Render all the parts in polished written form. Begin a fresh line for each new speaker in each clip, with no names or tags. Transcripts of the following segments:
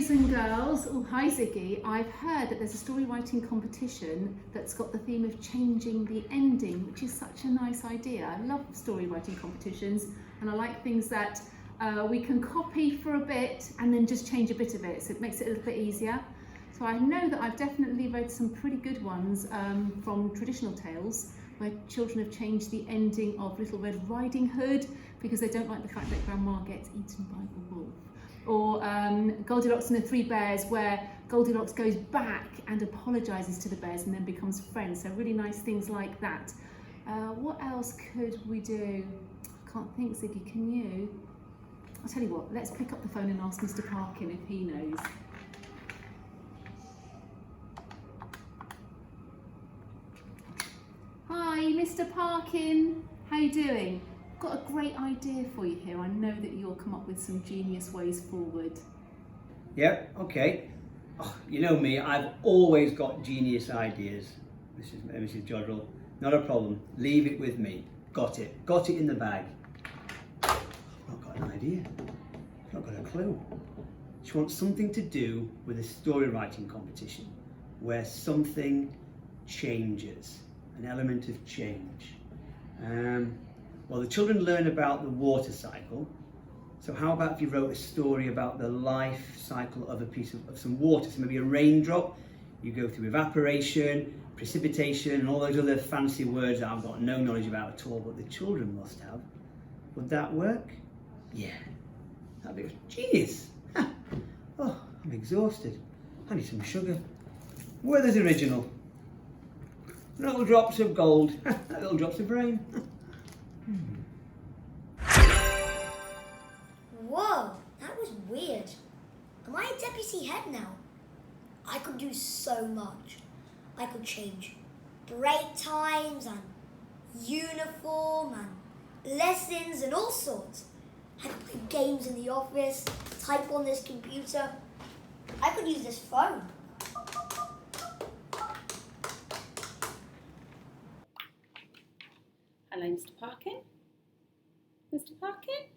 boys and girls, oh hi Ziggy, I've heard that there's a story writing competition that's got the theme of changing the ending, which is such a nice idea. I love story writing competitions, and I like things that we can copy for a bit and then just change a bit of it, so it makes it a little bit easier. So I know that I've definitely read some pretty good ones from traditional tales where children have changed the ending of Little Red Riding Hood because they don't like the fact that Grandma gets eaten by the wolf. Or Goldilocks and the Three Bears, where Goldilocks goes back and apologises to the bears and then becomes friends. So really nice things like that. What else could we do? I can't think, Ziggy, can you? I'll tell you what, let's pick up the phone and ask Mr. Parkin if he knows. Hi, Mr. Parkin, how you doing? Got a great idea for you here. I know that you'll come up with some genius ways forward.
Yep, okay. Oh, you know me, I've always got genius ideas, Mrs. Jodrell. Not a problem. Leave it with me. Got it. Got it in the bag. I've not got an idea. I've not got a clue. She wants something to do with a story writing competition where something changes, an element of change. Well, the children learn about the water cycle. So how about if you wrote a story about the life cycle of of some water? So maybe a raindrop, you go through evaporation, precipitation, and all those other fancy words that I've got no knowledge about at all, but the children must have. Would that work? Yeah, that'd be genius. Ha. Oh, I'm exhausted. I need some sugar. Werther's Original. Little drops of gold, little drops of rain.
Whoa, that was weird. Am I a deputy head now? I could do so much. I could change break times and uniform and lessons and all sorts. I could play games in the office, type on this computer. I could use this phone.
Hello, Mr. Parkin. Mr. Parkin?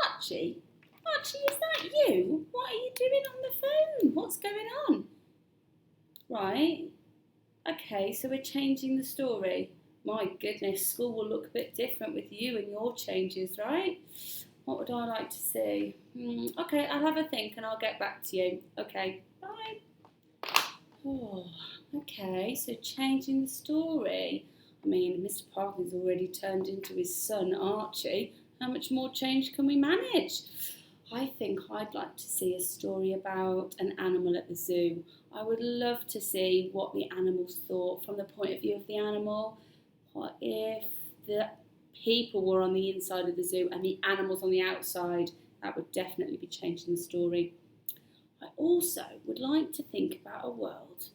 Archie? Archie, is that you? What are you doing on the phone? What's going on? Right. Okay, so we're changing the story. My goodness, school will look a bit different with you and your changes, right? What would I like to see? Okay, I'll have a think and I'll get back to you. Okay, bye. Oh, okay, so changing the story. I mean, Mr. Parkin's already turned into his son, Archie. How much more change can we manage? I think I'd like to see a story about an animal at the zoo. I would love to see what the animals thought from the point of view of the animal. What if the people were on the inside of the zoo and the animals on the outside? That would definitely be changing the story. I also would like to think about a world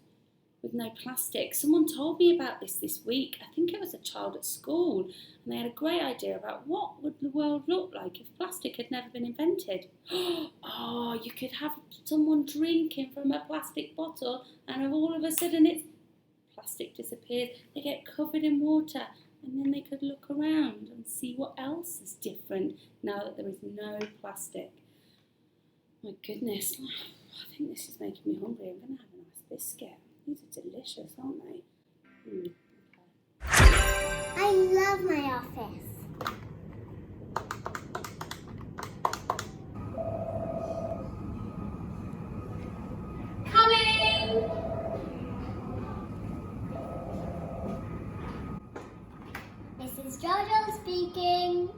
with no plastic. Someone told me about this week. I think it was a child at school, and they had a great idea about what would the world look like if plastic had never been invented. Oh, you could have someone drinking from a plastic bottle, and all of a sudden plastic disappears. They get covered in water, and then they could look around and see what else is different now that there is no plastic. My goodness, I think this is making me hungry. I'm going to have a nice biscuit. These are delicious, aren't they? Okay.
I love my office.
Coming!
Mrs. Jodrell speaking.